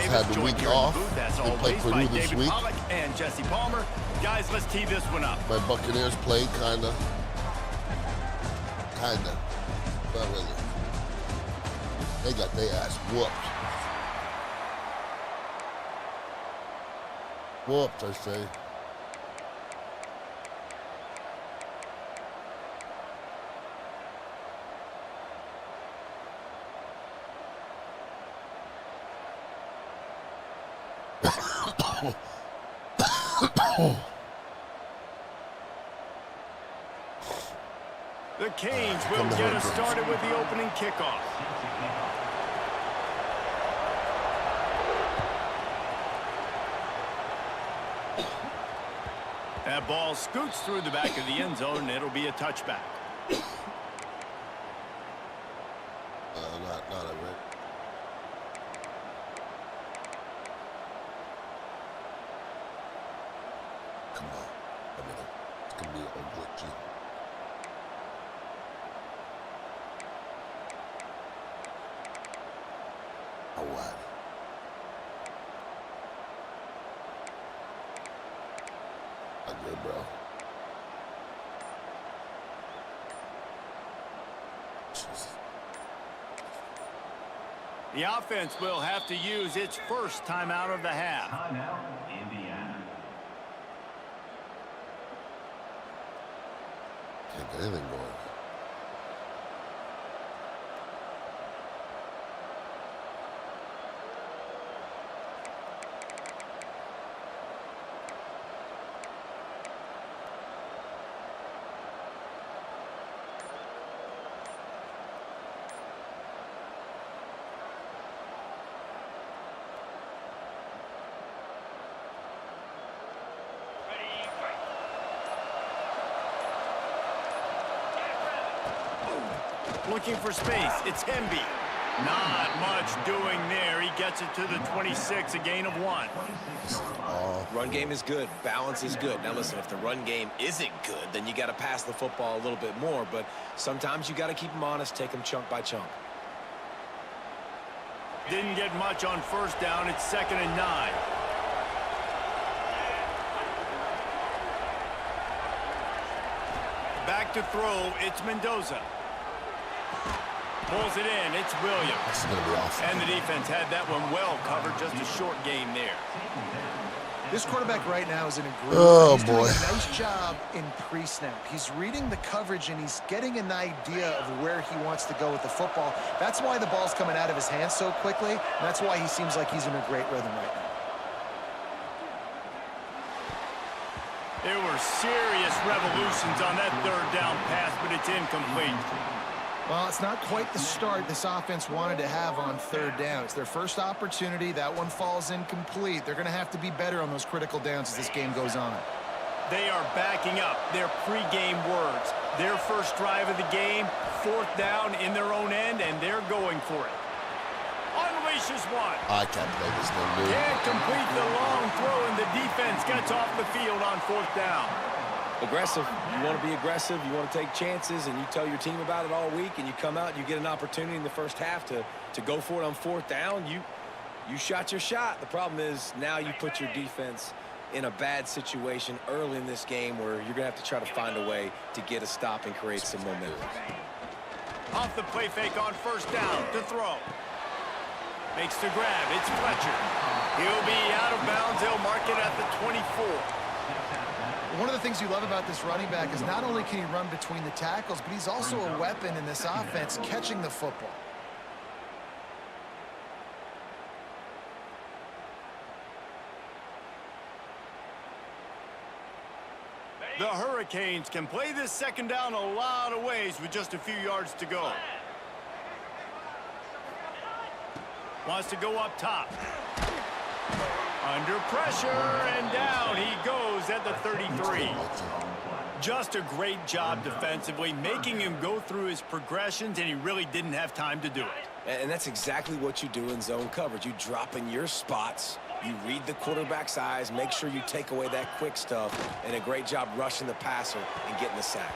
just had the week off. They played Purdue this week. And Jesse Palmer. Guys, let's tee this one up. My Buccaneers played kinda. Not really. They got their ass whooped. Whooped, I say. The Canes will get us started with the opening kickoff. That ball scoots through the back of the end zone, and it'll be a touchback. Not a red. Come on. It's going to be a glitchy. How wide? Not good, bro. Jesus. The offense will have to use its first timeout of the half. Timeout, Indiana. Can't get anything going. Looking for space. It's Hemby. Not much doing there. He gets it to the 26, a gain of 1. Run game is good. Balance is good. Now listen, if the run game isn't good, then you got to pass the football a little bit more. But sometimes you got to keep them honest, take them chunk by chunk. Didn't get much on first down. It's 2nd and 9. Back to throw. It's Mendoza. Pulls it in. It's Williams. This is going to be awesome. And the defense had that one well covered. Just a short gain there. This quarterback right now is in a groove. Oh, he's boy. doing a nice job in pre-snap. He's reading the coverage, and he's getting an idea of where he wants to go with the football. That's why the ball's coming out of his hands so quickly, and that's why he seems like he's in a great rhythm right now. There were serious revolutions on that 3rd down pass, but it's incomplete. Well, it's not quite the start this offense wanted to have on 3rd down. It's their first opportunity. That one falls incomplete. They're going to have to be better on those critical downs as this game goes on. They are backing up their pregame words. Their first drive of the game, 4th down in their own end, and they're going for it. Unleashes one. I can't play this thing, dude. Can't complete the long throw, and the defense gets off the field on 4th down. Aggressive. You want to be aggressive. You want to take chances, and you tell your team about it all week, and you come out and you get an opportunity in the first half to go for it on 4th down. You shot your shot. The problem is now you put your defense in a bad situation early in this game where you're going to have to try to find a way to get a stop and create some momentum. Off the play fake on 1st down to throw. Makes the grab. It's Fletcher. He'll be out of bounds. He'll mark it at the 24. One of the things you love about this running back is not only can he run between the tackles, but he's also a weapon in this offense catching the football. The Hurricanes can play this 2nd down a lot of ways with just a few yards to go. Wants to go up top. Under pressure, and down he goes at the 33. Just a great job defensively, making him go through his progressions, and he really didn't have time to do it. And that's exactly what you do in zone coverage. You drop in your spots, you read the quarterback's eyes, make sure you take away that quick stuff, and a great job rushing the passer and getting the sack.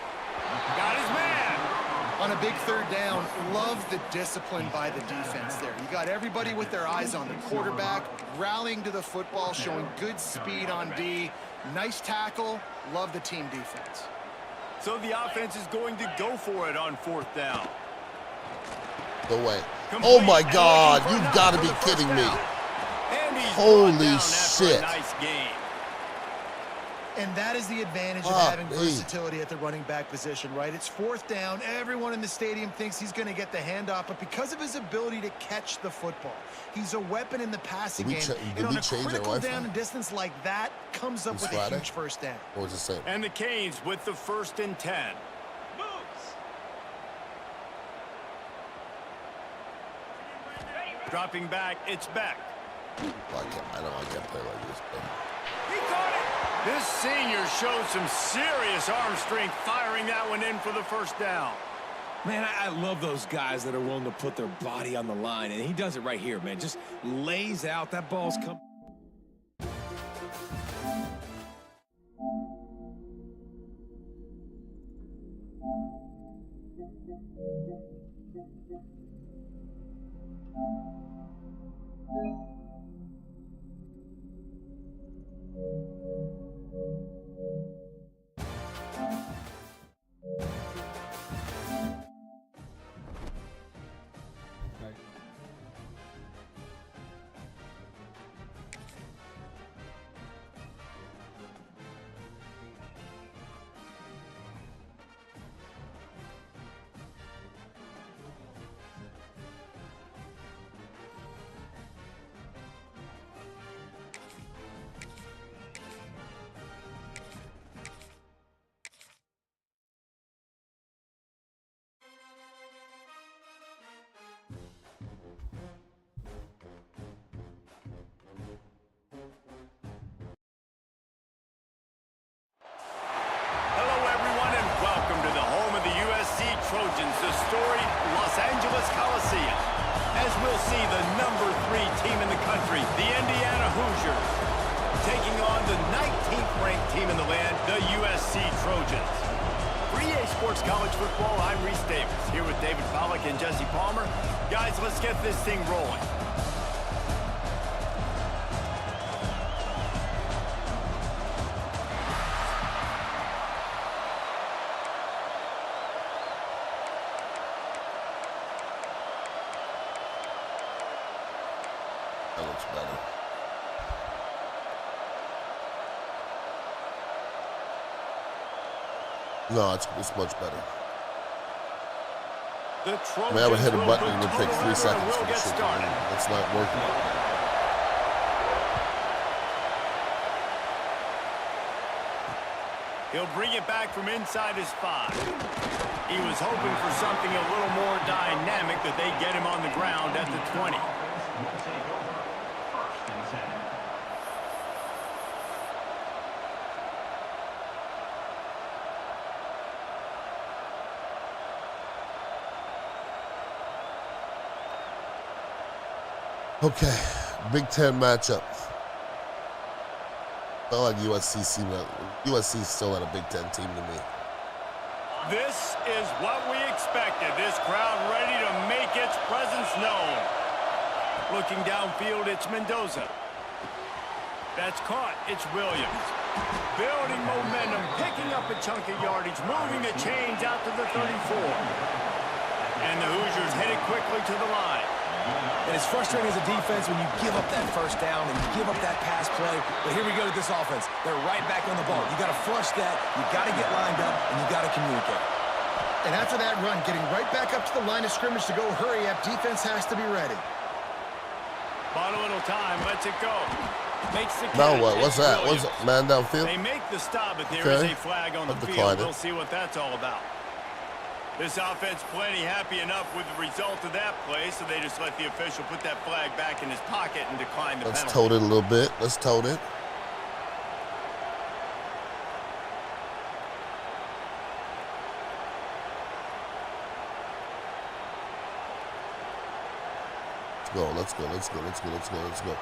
Got his man. On a big third down, love the discipline by the defense there. You got everybody with their eyes on the quarterback, rallying to the football, showing good speed on D. Nice tackle. Love the team defense. So the offense is going to go for it on 4th down. No way. Complete. Oh, my God. You've got to be kidding me. Holy shit. Nice game. And that is the advantage of having versatility at the running back position, right? It's 4th down. Everyone in the stadium thinks he's going to get the handoff, but because of his ability to catch the football, he's a weapon in the passing game. And on a critical down and distance like that, comes up with a huge first down. Or is it the same? And the Canes with the 1st and 10. Dropping back, it's Beck. Well, I can't play like this. But... He caught it. This senior showed some serious arm strength firing that one in for the 1st down. Man, I love those guys that are willing to put their body on the line, and he does it right here, man. Just lays out. That ball's come. Trojans, the storied Los Angeles Coliseum, as we'll see the #3 team in the country, the Indiana Hoosiers, taking on the 19th ranked team in the land, the USC Trojans. For EA Sports College Football, I'm Reese Davis, here with David Pollack and Jesse Palmer. Guys, let's get this thing rolling. That looks better. No, it's much better. The Trojans I would hit a button and it would take 3 will seconds for the get shit. started. That's not working. He'll bring it back from inside his 5. He was hoping for something a little more dynamic, that they get him on the ground at the 20. Okay, Big Ten matchup. I like USC. USC is still not a Big Ten team to me. This is what we expected. This crowd ready to make its presence known. Looking downfield, it's Mendoza. That's caught. It's Williams. Building momentum, picking up a chunk of yardage, moving the chains out to the 34. And the Hoosiers hit it quickly to the line. And it's frustrating as a defense when you give up that first down and you give up that pass play. But here we go with this offense. They're right back on the ball. You got to flush that. You got to get lined up, and you got to communicate. And after that run, getting right back up to the line of scrimmage to go hurry up, defense has to be ready. Bought a little time, lets it go. Makes the Now what? What's that? What's man downfield? They make the stop, but there is a flag on the field. We'll see what that's all about. This offense plenty happy enough with the result of that play, so they just let the official put that flag back in his pocket and decline the penalty. Let's tote it a little bit. Let's tote it. Let's go, let's go, let's go, let's go, let's go, let's go.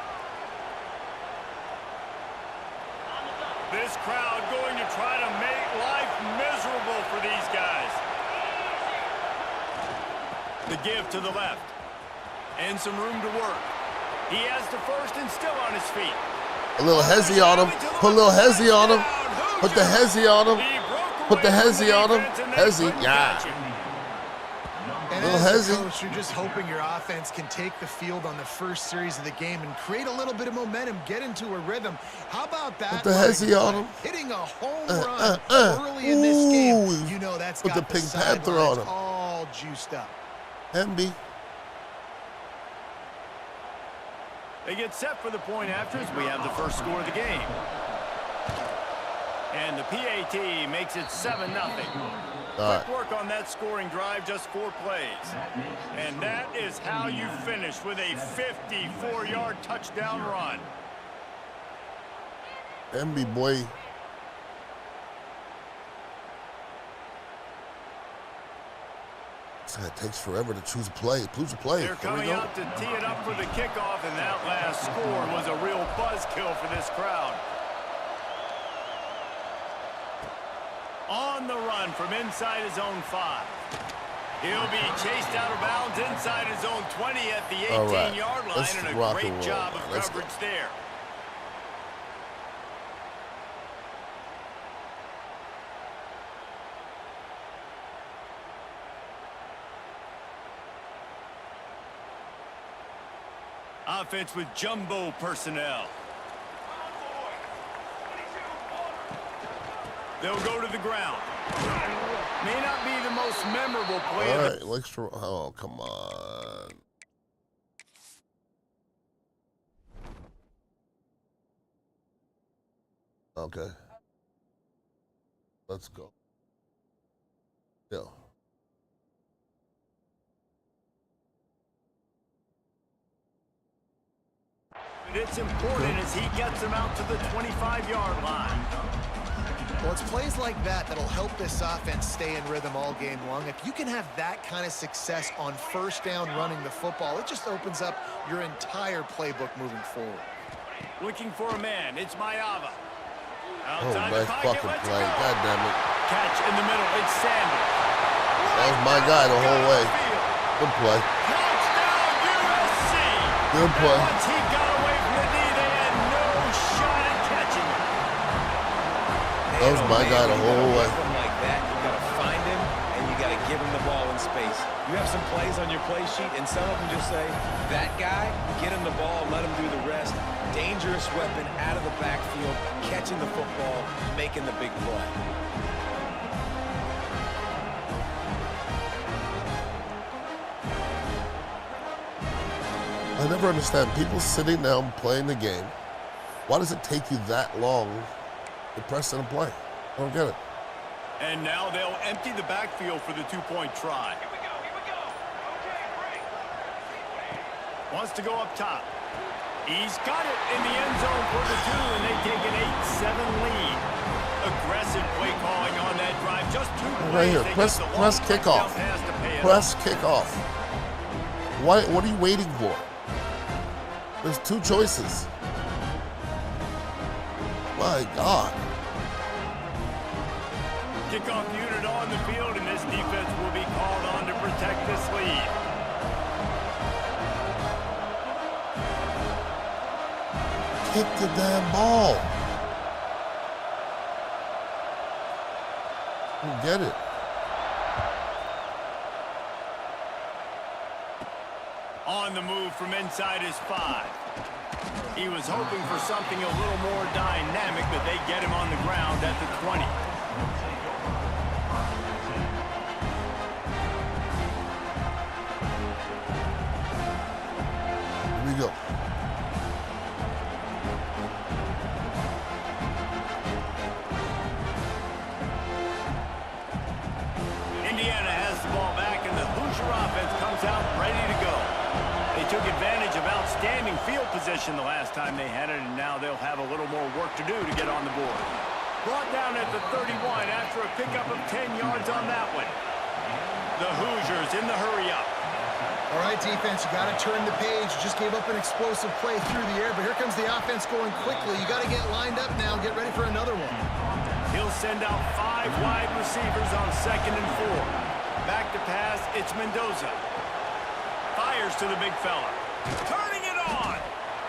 This crowd going to try to make life miserable for these guys. The give to the left. And some room to work. He has the first and still on his feet. A little hezzy on him. Put a little hezzy on him. Put the hezzy on him. Put the hezzy on him. Hezzy, yeah. And as a coach, you're just hoping your offense can take the field on the first series of the game and create a little bit of momentum, get into a rhythm. How about that? Put the hezzy on him. Hitting a home run early in this game. You know that's got the Pink Panther on him. All juiced up. MB. They get set for the point after as we have the first score of the game. And the PAT makes it 7-0. Quick work on that scoring drive, just 4 plays. And that is how you finish with a 54-yard touchdown run. MB boy. It takes forever to choose a play. Choose a play. They're coming out to tee it up for the kickoff, and that last score was a real buzzkill for this crowd. On the run from inside his own 5. He'll be chased out of bounds inside his own 20 at the 18-yard line, and a great job of coverage there. Offense with jumbo personnel. They'll go to the ground. May not be the most memorable play. All right, let's try. Oh, come on. Okay. Let's go. Yeah. It's important as he gets them out to the 25-yard line. Well, it's plays like that that'll help this offense stay in rhythm all game long. If you can have that kind of success on first down running the football, it just opens up your entire playbook moving forward. Looking for a man. It's Mayava. Outside nice fucking play. God damn it. Catch in the middle. It's Sanders. That was my guy the whole way. Good play. Touchdown USC. Good play. Once he got away from the knee, they had no shot at catching him. That was my guy the whole way. Like that, you got to find him and you got to give him the ball in space. You have some plays on your play sheet, and some of them just say, that guy, get him the ball, let him do the rest. Dangerous weapon out of the backfield, catching the football, making the big play. I never understand people sitting down playing the game. Why does it take you that long to press and play? I don't get it. And now they'll empty the backfield for the 2-point try. Here we go. Okay, break. Wants to go up top. He's got it in the end zone for the 2, and they take an 8-7 lead. Aggressive play calling on that drive. Just 2 plays. Right here, press kickoff. Press kickoff. What are you waiting for? There's 2 choices. My God. Kickoff unit on the field, and this defense will be called on to protect this lead. Kick the damn ball. You get it. On the move from inside his 5. He was hoping for something a little more dynamic, but they get him on the ground at the 20. Here we go. Indiana has the ball back, and the Hoosier offense comes out ready to go. They took advantage of outstanding field position the last time they had it, and now they'll have a little more work to do to get on the board. Brought down at the 31 after a pickup of 10 yards on that one. The Hoosiers in the hurry-up. All right, defense, you got to turn the page. You just gave up an explosive play through the air, but here comes the offense going quickly. You got to get lined up now and get ready for another one. He'll send out 5 wide receivers on 2nd and 4. Back to pass, it's Mendoza. fires to the big fella. Turning it on.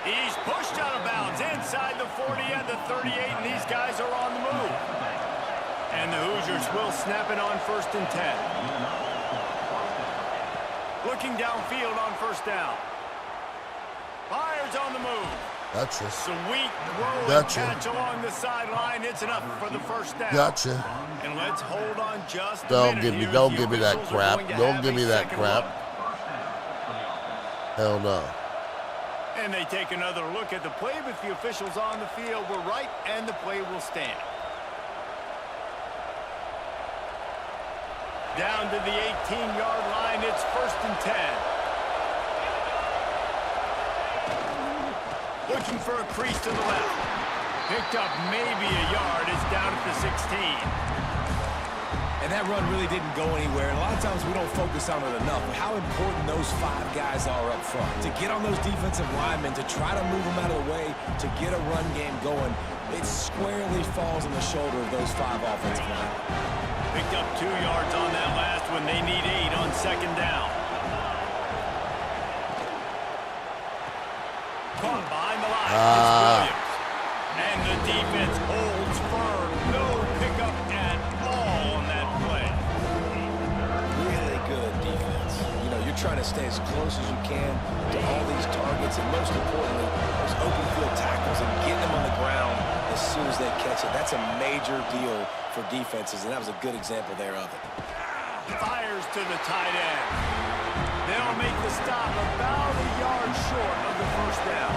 He's pushed out of bounds inside the 40 and the 38, and these guys are on the move. And the Hoosiers will snap it on 1st and 10. Looking downfield on 1st down. Fires on the move. Gotcha. Sweet throw and catch along the sideline. It's enough for the 1st down. Gotcha. And let's hold on just a Don't minute. don't give me that crap. Don't give me that crap. Hell no. And they take another look at the play, but the officials on the field were right, and the play will stand. Down to the 18-yard line, it's 1st and 10. Looking for a crease to the left. Picked up maybe a yard. It's down at the 16. And that run really didn't go anywhere. And a lot of times we don't focus on it enough, but how important those 5 guys are up front. To get on those defensive linemen, to try to move them out of the way, to get a run game going, it squarely falls on the shoulder of those 5 offensive linemen. Picked up 2 yards on that last one. They need 8 on 2nd down. Caught behind the line. It's Williams. And the defense holds firm. No pickup at all on that play. Really good defense. You know, you're trying to stay as close as you can to all these targets, and most importantly, those open field tackles and getting them on the ground as soon as they catch it. That's a major deal for defenses, and that was a good example there of it. Fires to the tight end. They'll make the stop about a yard short of the 1st down.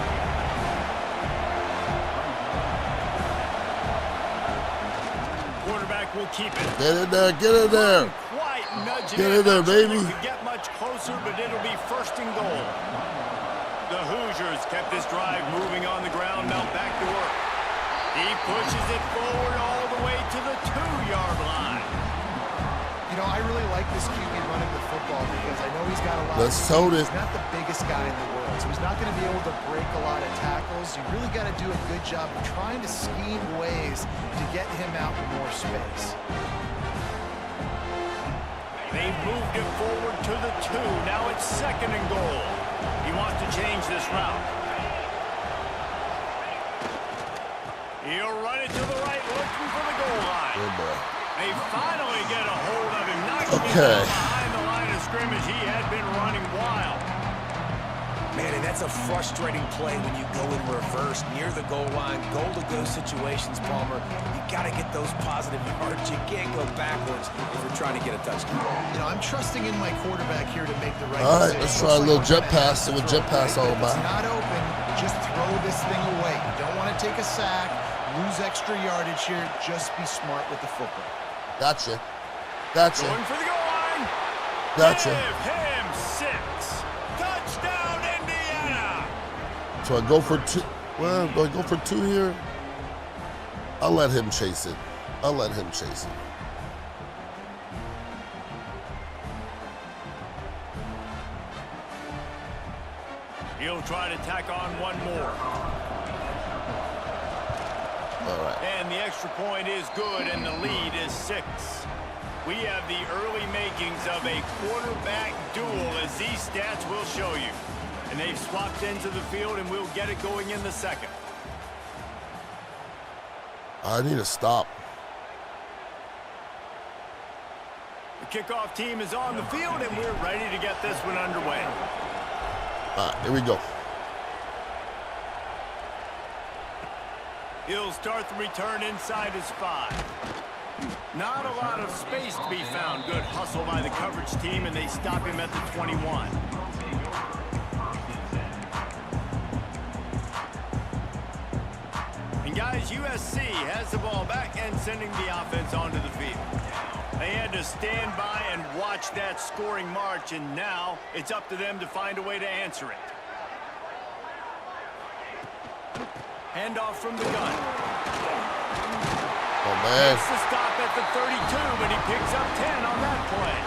Quarterback will keep it. Get in there. Get in there. Quite nudging Get in there, baby. Could get much closer, but it'll be 1st and goal. The Hoosiers kept this drive moving on the ground. Now back to work. He pushes it forward all the way to the 2-yard line. You know, I really like this QB running the football because I know he's got a lot Let's of tote speed. it. He's not the biggest guy in the world, so he's not going to be able to break a lot of tackles. You really got to do a good job of trying to scheme ways to get him out in more space. They moved it forward to the 2. Now it's 2nd and goal. He wants to change this route. He'll run it to the right, looking for the goal line. Good boy. They finally get a hold of him, knocking him Okay. behind the line of scrimmage. He had been running wild. Man, and that's a frustrating play when you go in reverse near the goal line, goal-to-go situations, Palmer. You got to get those positive yards. You can't go backwards if you're trying to get a touchdown. You know, I'm trusting in my quarterback here to make the right All right, decision. let's try a little jet pass. See what jet pass all If it's about. not open, just throw this thing away. You don't want to take a sack, lose extra yardage here. Just be smart with the football. Gotcha. Gotcha. Going for the goal line. Gotcha. Give him 6. Touchdown, Indiana. So I go for 2. Well, do I go for 2 here? I'll let him chase it. I'll let him chase it. He'll try to tack on one more. All right. And the extra point is good, and the lead is 6. We have the early makings of a quarterback duel, as these stats will show you. And they've swapped into the field, and we'll get it going in the 2nd. I need a stop. The kickoff team is on the field, and we're ready to get this one underway. All right, here we go. He'll start the return inside his 5. Not a lot of space to be found. Good hustle by the coverage team, and they stop him at the 21. And guys, USC has the ball back and sending the offense onto the field. They had to stand by and watch that scoring march, and now it's up to them to find a way to answer it. Handoff from the gun. Oh, man. Gets the stop at the 32, but he picks up 10 on that play.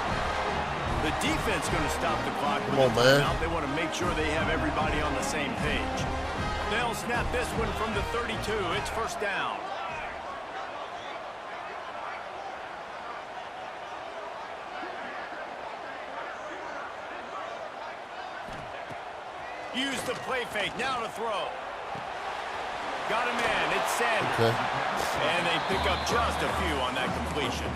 The defense going to stop the clock. Come on, man. They want to make sure they have everybody on the same page. They'll snap this one from the 32. It's 1st down. Use the play fake. Now to throw. Got him in. It's Sanders. Okay. And they pick up just a few on that completion.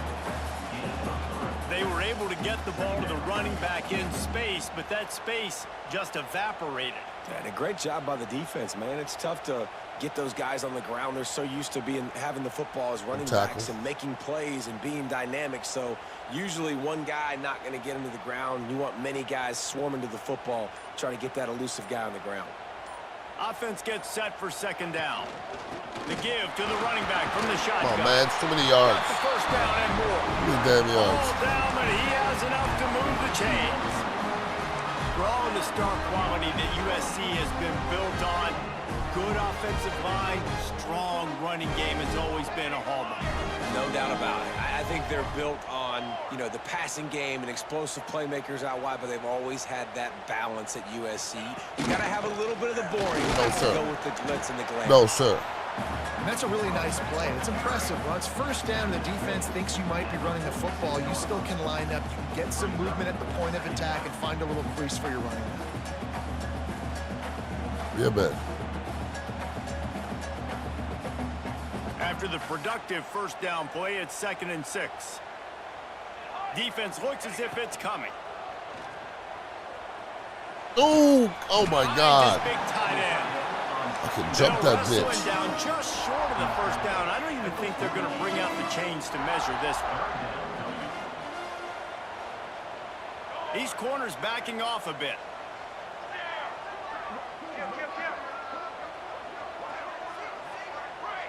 They were able to get the ball to the running back in space, but that space just evaporated. And a great job by the defense, man. It's tough to get those guys on the ground. They're so used to having the football as running backs and making plays and being dynamic. So usually one guy not going to get him to the ground. You want many guys swarming to the football, trying to get that elusive guy on the ground. Offense gets set for second down. The give to the running back from the shotgun. Oh, man, it's too many yards. Got the first down and more. Too many damn yards. All down, but he has enough to move the chains. For all the star quality that USC has been built on, good offensive line, strong running game has always been a hallmark. No doubt about it. I think they're built on, the passing game and explosive playmakers out wide, but they've always had that balance at USC. You got to have a little bit of the boring. No, sir. Go with the glitz and the glam. No, sir. And that's a really nice play. It's impressive. Once first down, the defense thinks you might be running the football. You still can line up. You can get some movement at the point of attack and find a little crease for your running back. Yeah, man. After the productive first down play, it's 2nd and 6. Defense looks as if it's coming. Oh, oh my God. Big tight end. I can jump that They're bitch. down just short of the first down. I don't even think they're going to bring out the chains to measure this one. These corners backing off a bit.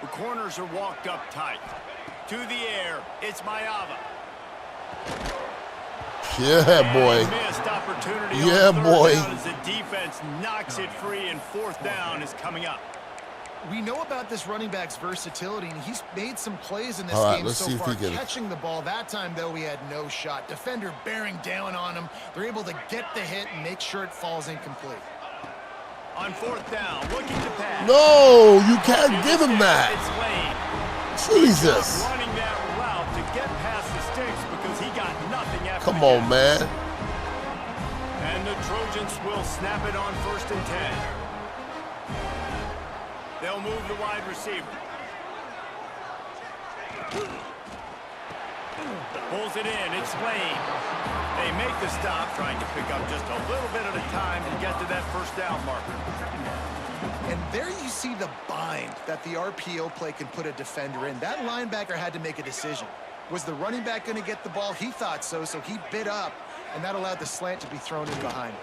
The corners are walked up tight. To the air, it's Mayava. Yeah, boy. Missed opportunity Yeah, on third boy. down as the defense knocks it free, and 4th down is coming up. We know about this running back's versatility, and he's made some plays in this All right, game let's so see if far. he can- Catching the ball that time, though, he had no shot. Defender bearing down on him. They're able to get the hit and make sure it falls incomplete. On 4th down, looking to pass. No, you can't give him that. It's Lane. Jesus. Running that route to get past the sticks because he got nothing after Come the on, catch. man. And the Trojans will snap it on 1st and 10. They'll move the wide receiver. Pulls it in. It's Lane. They make the stop, trying to pick up just a little bit at a time to get to that first down marker. And there you see the bind that the RPO play can put a defender in. That linebacker had to make a decision. Was the running back going to get the ball? He thought so, so he bit up, and that allowed the slant to be thrown in behind.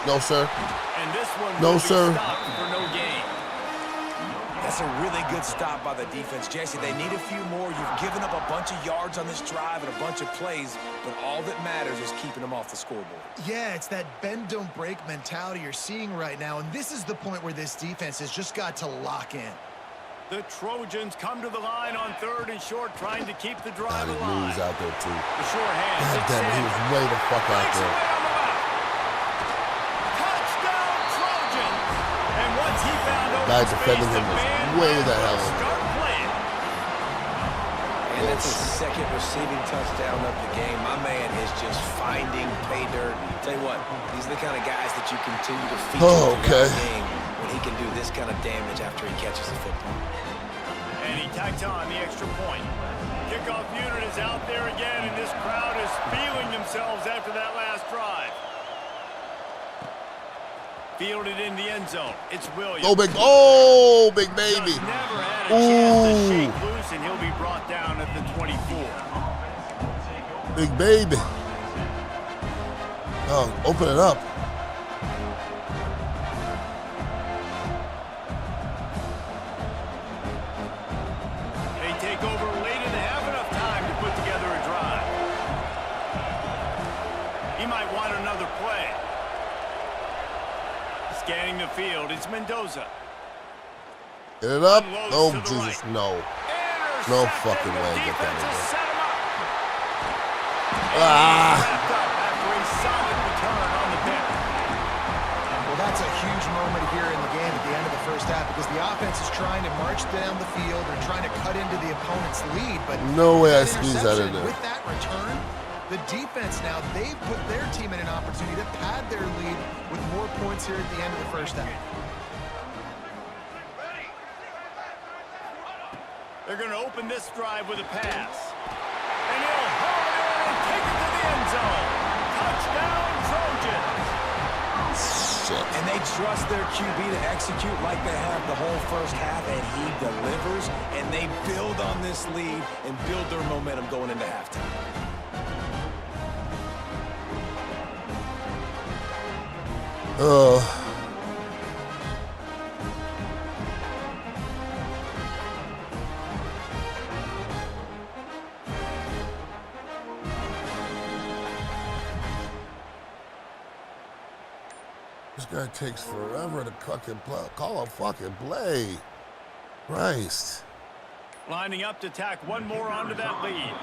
No, sir. And this one No, will sir. be stopped for no gain. That's a really good stop by the defense. Jesse, they need a few more. You've given up a bunch of yards on this drive and a bunch of plays, but all that matters is keeping them off the scoreboard. Yeah, it's that bend, don't break mentality you're seeing right now, and this is the point where this defense has just got to lock in. The Trojans come to the line on 3rd and short, trying to keep the drive God, he alive. moves out there, too. The short hand. God damn, he was way the fuck out there. Touchdown Trojans! And once he found open Guy space, defending him the was man way the hell in. start playing. And that's his second receiving touchdown of the game. My man is just finding pay dirt. Tell you what, these are the kind of guys that you continue to feature throughout the game when he can do this kind of damage after he catches the football. And he tacks on the extra point. Kickoff unit is out there again, and this crowd is feeling themselves after that last drive. Fielded in the end zone. It's Williams. Go big. Oh, big baby. Just never had a chance to Ooh. shake loose, and he'll be brought down at the 24. Big baby. Oh, open it up. They take over late and they have enough time to put together a drive. He might want another play. Scanning the field, it's Mendoza. Get it up. Unloads Oh, to the Jesus, right. no. Intercepted. No fucking way. The Get that defense in has there. set him up. And Ah. he's wrapped up after a solid return on the pick. Well, that's a huge moment here in the game at the end of the first half because the offense is trying to march down the field. They're trying to cut into the opponent's lead, but No way I that squeezed that in interception there. with that return, The defense now, they've put their team in an opportunity to pad their lead with more points here at the end of the first half. They're going to open this drive with a pass. And he'll haul it in and take it to the end zone. Touchdown, Trojans. Shit. And they trust their QB to execute like they have the whole first half, and he delivers, and they build on this lead and build their momentum going into halftime. This guy takes forever to call a fucking play. Christ. Lining up to tack one more onto that lead.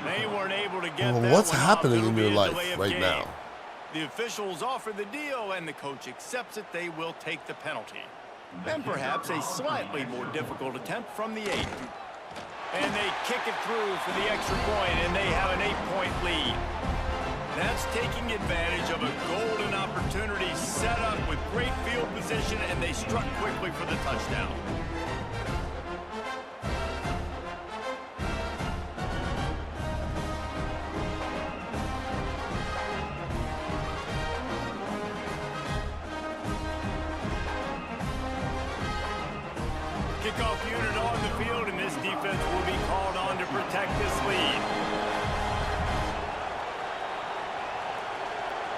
They weren't able to get Well, that what's one off. happening It'll in be your a life delay of right game. now? The officials offer the deal, and the coach accepts it. They will take the penalty. And perhaps a slightly more difficult attempt from the 8. And they kick it through for the extra point, and they have an 8-point lead. That's taking advantage of a golden opportunity set up with great field position, and they struck quickly for the touchdown. Kickoff unit on the field, and this defense will be called on to protect this lead.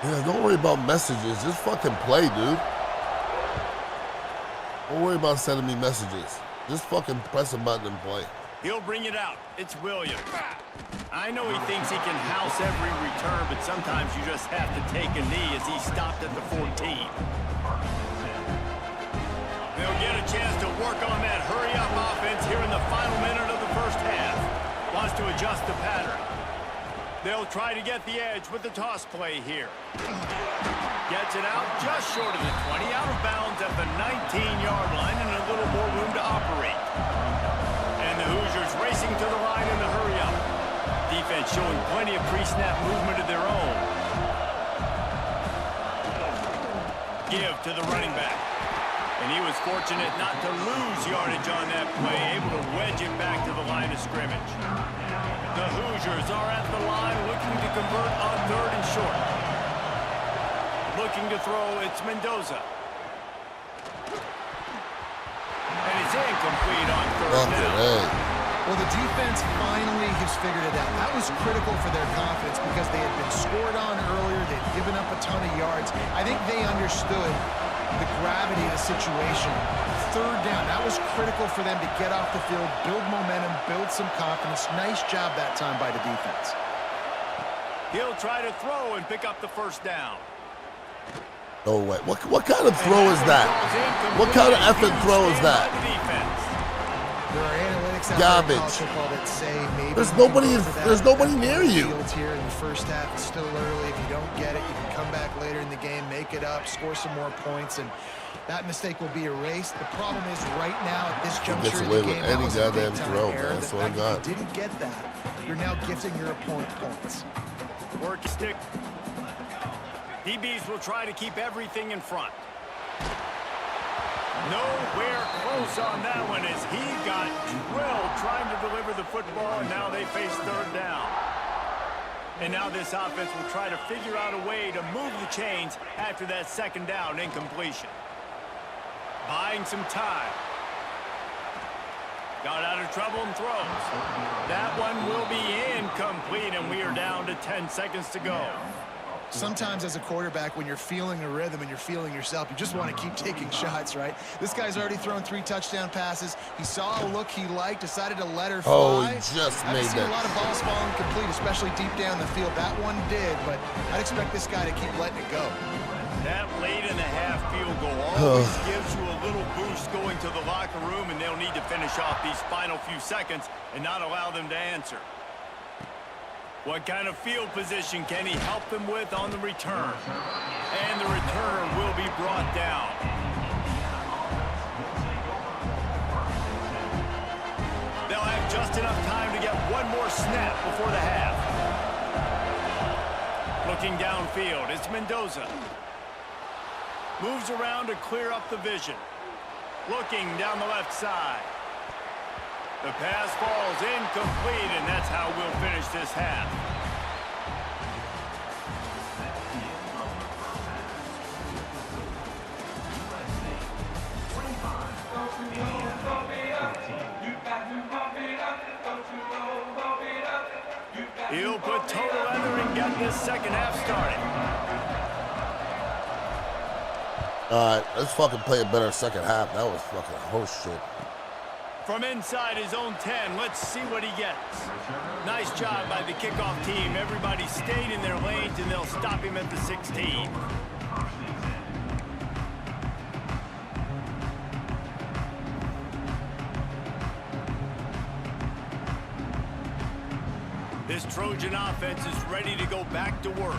Yeah, don't worry about messages. Just fucking play, dude. Don't worry about sending me messages. Just fucking press a button and play. He'll bring it out. It's Williams. I know he thinks he can house every return, but sometimes you just have to take a knee as he stopped at the 14. They'll get a chance to work on that hurry-up offense here in the final minute of the first half. Wants to adjust the pattern. They'll try to get the edge with the toss play here. Gets it out just short of the 20, out of bounds at the 19-yard line, and a little more room to operate. And the Hoosiers racing to the line in the hurry-up. Defense showing plenty of pre-snap movement of their own. Give to the running back. And he was fortunate not to lose yardage on that play, able to wedge it back to the line of scrimmage. The Hoosiers are at the line looking to convert on 3rd and short. Looking to throw, it's Mendoza. And it's incomplete on 3rd down. Well, the defense finally has figured it out. That was critical for their confidence because they had been scored on earlier. They'd given up a ton of yards. I think they understood the gravity of the situation. 3rd down, that was critical for them to get off the field, build momentum, build some confidence. Nice job that time by the defense. He'll try to throw and pick up the 1st down. No way. What kind of throw is that? What kind of effing throw is that? There are analytics out Garbage. there in college football that say maybe There's nobody near you. Here in the first half, it's still early. If you don't get it, you can come back later in the game, make it up, score some more points, and that mistake will be erased. The problem is right now at this juncture in the game, that was a big time error. The fact that you didn't get that, you're now gifting your opponent points. Work stick. DBs will try to keep everything in front. Nowhere close on that one as he got drilled trying to deliver the football, and now they face 3rd down. And now this offense will try to figure out a way to move the chains after that 2nd down incompletion. Buying some time. Got out of trouble and throws. That one will be incomplete, and we are down to 10 seconds to go. Sometimes as a quarterback, when you're feeling a rhythm and you're feeling yourself, you just want to keep taking shots, right? This guy's already thrown 3 touchdown passes. He saw a look he liked, decided to let her fly. Oh, he just made that. I've seen a lot of balls falling complete, especially deep down the field. That one did, but I'd expect this guy to keep letting it go. That late in the half field goal always gives you a little boost going to the locker room, and they'll need to finish off these final few seconds and not allow them to answer. What kind of field position can he help them with on the return? And the return will be brought down. They'll have just enough time to get one more snap before the half. Looking downfield, it's Mendoza. Moves around to clear up the vision. Looking down the left side. The pass falls incomplete, and that's how we'll finish this half. He'll put total under and get this second half started. All right, let's fucking play a better second half. That was fucking horse shit. From inside his own 10, let's see what he gets. Nice job by the kickoff team. Everybody stayed in their lanes, and they'll stop him at the 16. This Trojan offense is ready to go back to work.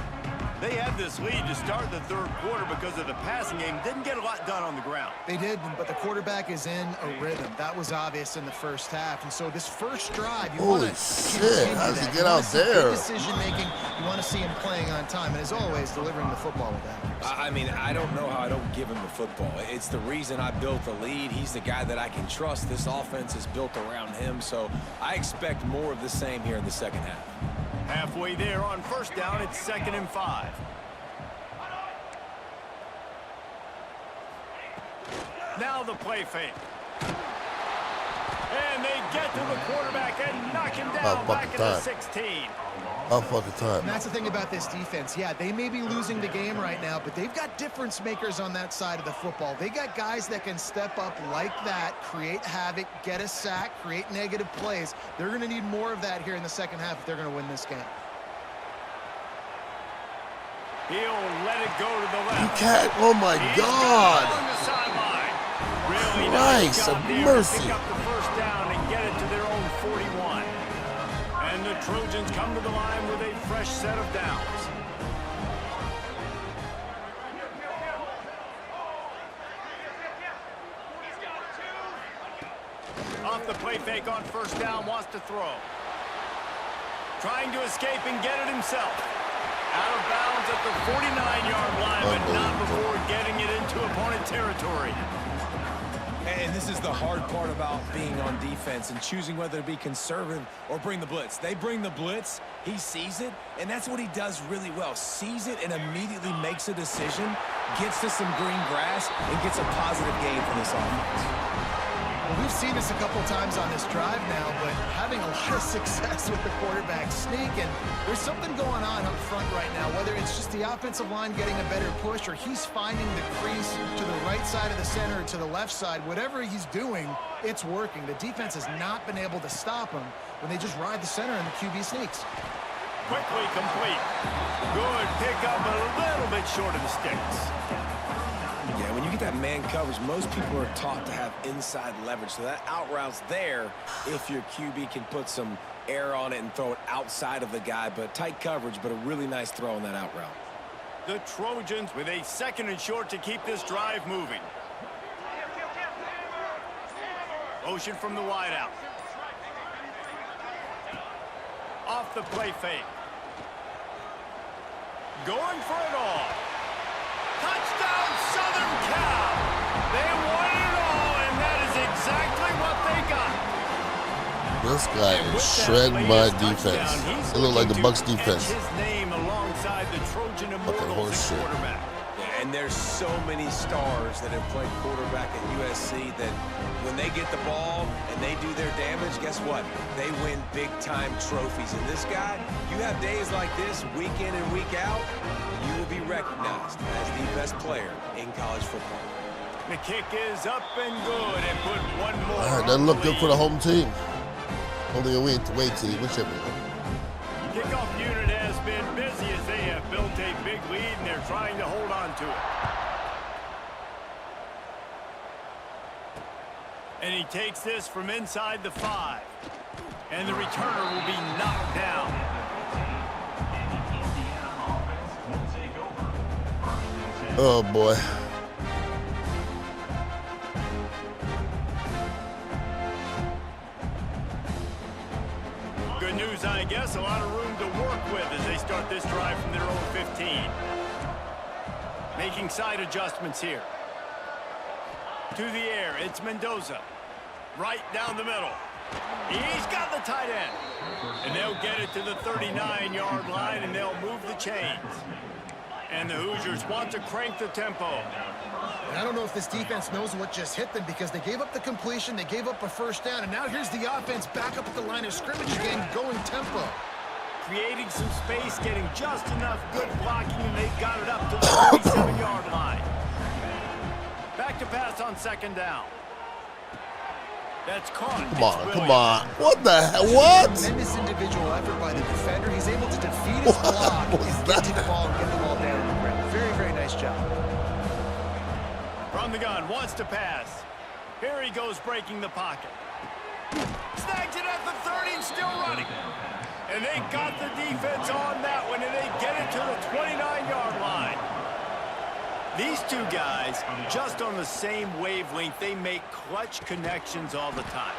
They had this lead to start the third quarter because of the passing game. Didn't get a lot done on the ground. They did, but the quarterback is in a rhythm. That was obvious in the first half. And so this first drive, you Holy want to shit, how does he get out there? Decision making, you want to see him playing on time. And as always, delivering the football with accuracy. I mean, I don't know how I don't give him the football. It's the reason I built the lead. He's the guy that I can trust. This offense is built around him. So I expect more of the same here in the second half. Halfway there on first down, it's 2nd and 5. Now the play fake. And they get to the quarterback and knock him down back at the 16. All fucking time. And that's the thing about this defense. Yeah, they may be losing the game right now, but they've got difference makers on that side of the football. They got guys that can step up like that, create havoc, get a sack, create negative plays. They're going to need more of that here in the second half if they're going to win this game. He'll let it go to the left. You can't. Oh my God. On the sideline. Really Christ of mercy. Pick up the first down and get it to their own 41. And the Trojans come to the line with a fresh set of downs. Off the play fake on first down, wants to throw. Trying to escape and get it himself. Out of bounds at the 49-yard line, but not before getting it into opponent territory. And this is the hard part about being on defense and choosing whether to be conservative or bring the blitz. They bring the blitz, he sees it, and that's what he does really well. Sees it and immediately makes a decision, gets to some green grass, and gets a positive gain for this offense. Well, we've seen this a couple times on this drive now, but having a lot of success with the quarterback sneak, and there's something going on up front right now, whether it's just the offensive line getting a better push or he's finding the crease to the right side of the center or to the left side. Whatever he's doing, it's working. The defense has not been able to stop him when they just ride the center and the QB sneaks. Quickly complete. Good pickup, but a little bit short of the sticks. Yeah, when you get that man coverage, most people are taught to have inside leverage. So that out route's there if your QB can put some air on it and throw it outside of the guy. But tight coverage, but a really nice throw on that out route. The Trojans with a 2nd and short to keep this drive moving. Motion from the wideout. Off the play fake. Going for it all. Touchdown, Southern Cal. They won it all, and that is exactly what they got. This guy is shredding my defense. It looked like the Bucs defense. His name alongside the Trojan Immortals quarterback. Yeah, and there's so many stars that have played quarterback at USC that when they get the ball and they do their damage, guess what? They win big-time trophies. And this guy, you have days like this, week in and week out, you will be recognized as the best player in college football. The kick is up and good, and put one more. All right, doesn't look good for the home team. Only a away team, whichever. Kickoff unit has been busy as they have built a big lead, and they're trying to hold on to it. And he takes this from inside the 5. And the returner will be knocked down. Oh, boy. Good Good news, I guess. A lot of room to work with as they start this drive from their own 15. Making side adjustments here. To the air, it's Mendoza. Right down the middle. He's got the tight end. And they'll get it to the 39-yard line, and they'll move the chains. And the Hoosiers want to crank the tempo. And I don't know if this defense knows what just hit them because they gave up the completion, they gave up a first down, and now here's the offense back up at the line of scrimmage again, going tempo. Creating some space, getting just enough good blocking, and they've got it up to the 37-yard line. Back to pass on second down. That's caught. Come on. What the hell? What? Tremendous individual effort by the defender. He's able to defeat his block and get to the ball and get the ball down on the ground. Very, very nice job. From the gun, wants to pass. Here he goes, breaking the pocket. Snags it at the 30 and still running. And they got the defense on that one, and they get it to the 29-yard line. These two guys, just on the same wavelength, they make clutch connections all the time.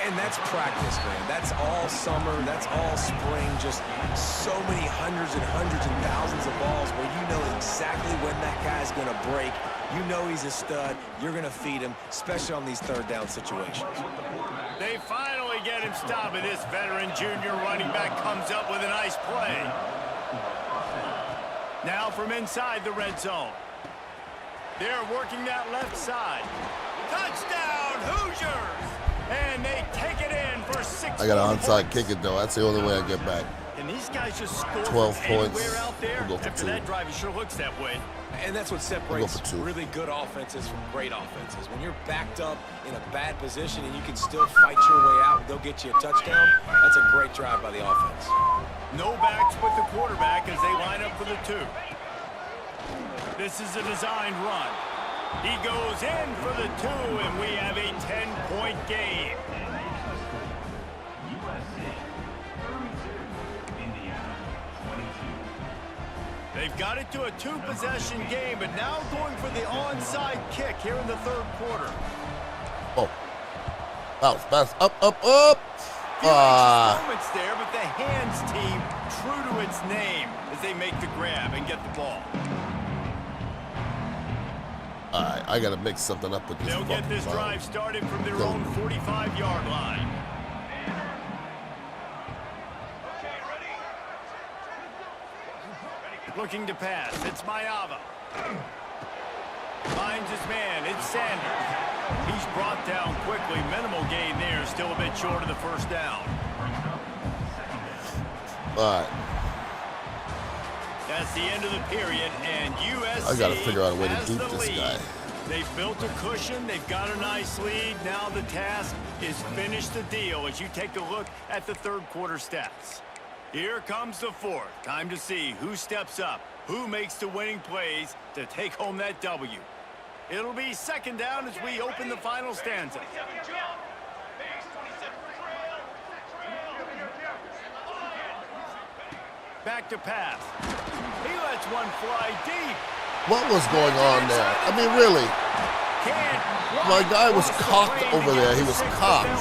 And that's practice, man. That's all summer. That's all spring. Just so many hundreds and thousands of balls where you know exactly when that guy's going to break. You know he's a stud. You're going to feed him, especially on these third down situations. They finally get him stopped, and this veteran junior running back comes up with a nice play. Now from inside the red zone. They're working that left side. Touchdown, Hoosiers! And they take it in for 6 I got an onside kick it, though. That's the only way I get back. And these guys just score 12 points. out there. We'll go for After 2. that drive, it sure looks that way. And that's what separates really good offenses from great offenses. When you're backed up in a bad position and you can still fight your way out and they'll get you a touchdown, that's a great drive by the offense. No backs with the quarterback as they line up for the 2. This is a designed run. He goes in for the 2, and we have a 10-point game. They've got it to a 2-possession game, but now going for the onside kick here in the third quarter. Oh. Bounce. Up. Moments there, but the hands team true to its name as they make the grab and get the ball. All right, I got to mix something up with this. They'll get this drive started from their own 45-yard line. Looking to pass. It's Mayava. Finds his man. It's Sanders. He's brought down quickly. Minimal gain there. Still a bit short of the first down. All right. That's the end of the period, and USC I got to figure out a way to dupe this lead. guy. They've built a cushion. They've got a nice lead. Now the task is finish the deal as you take a look at the third quarter stats. Here comes the fourth. Time to see who steps up, who makes the winning plays to take home that W. It'll be second down as we open the final stanza. Back to pass. He lets one fly deep. What was going on there? I mean, really. My guy was cocked over there. He was cocked.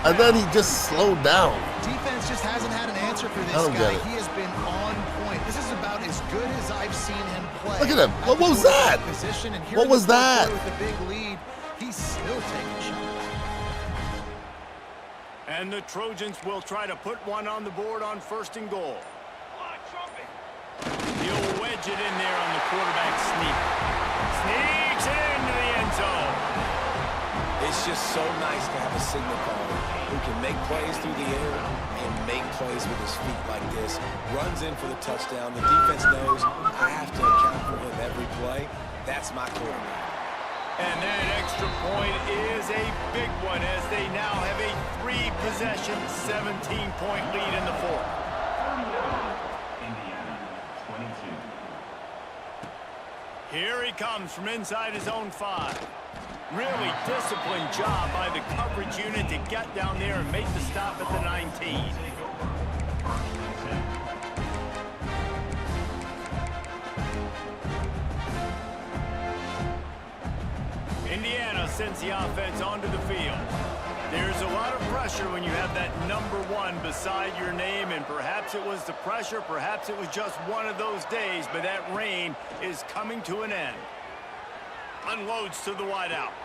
And then he just slowed down. Defense just hasn't had an answer for this guy. He has been on point. This is about as good as I've seen him play. Look at him. What was that? What was that? With a big lead, he's still taking shots. And the Trojans will try to put one on the board on first and goal. He'll wedge it in there on the quarterback sneak. Sneaks it into the end zone. It's just so nice to have a signal caller who can make plays through the air and make plays with his feet like this. Runs in for the touchdown. The defense knows I have to account for him every play. That's my quarterback. And that extra point is a big one as they now have a 3-possession, 17-point lead in the fourth. Here he comes from inside his own 5. Really disciplined job by the coverage unit to get down there and make the stop at the 19. Indiana sends the offense onto the field. There's a lot of pressure pressure when you have that number 1 beside your name, and perhaps it was the pressure, perhaps it was just one of those days, but that reign is coming to an end. Unloads to the wideout.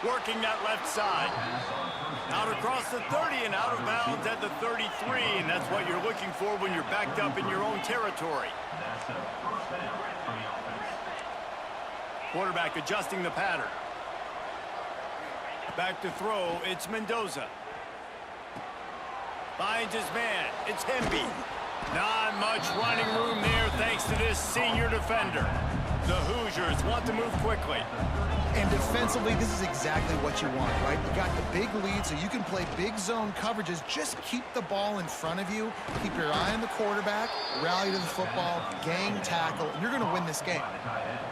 Working that left side. Out across the 30 and out of bounds at the 33, and that's what you're looking for when you're backed up in your own territory. Quarterback adjusting the pattern. Back to throw, it's Mendoza. Finds his man, it's Hemby. Not much running room there thanks to this senior defender. The Hoosiers want to move quickly. And defensively, this is exactly what you want, right? You got the big lead, so you can play big zone coverages. Just keep the ball in front of you. Keep your eye on the quarterback, rally to the football, gang tackle, and you're going to win this game.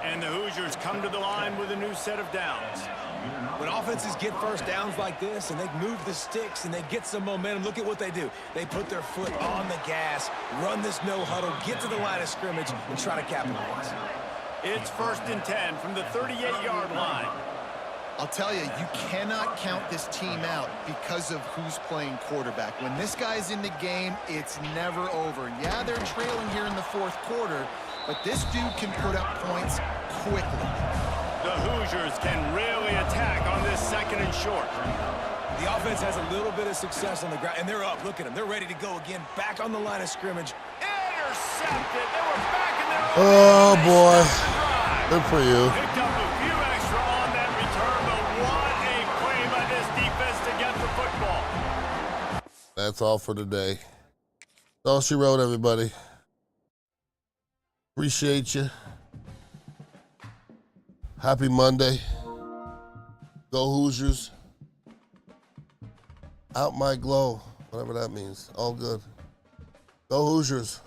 And the Hoosiers come to the line with a new set of downs. When offenses get first downs like this and they move the sticks and they get some momentum, look at what they do. They put their foot on the gas, run this no huddle, get to the line of scrimmage, and try to capitalize. It's 1st and 10 from the 38-yard line. I'll tell you, you cannot count this team out because of who's playing quarterback. When this guy's in the game, it's never over. Yeah, they're trailing here in the 4th quarter, but this dude can put up points quickly. The Hoosiers can really attack on this 2nd and short. The offense has a little bit of success on the ground, and they're up. Look at them. They're ready to go again, back on the line of scrimmage. Intercepted. They were back in their own. Oh, boy. Good for you. Picked up a few extra on that return, but what a play by this defense to get the football. That's all for today. That's all she wrote, everybody. Appreciate you. Happy Monday. Go Hoosiers. Out my glow. Whatever that means. All good. Go Hoosiers.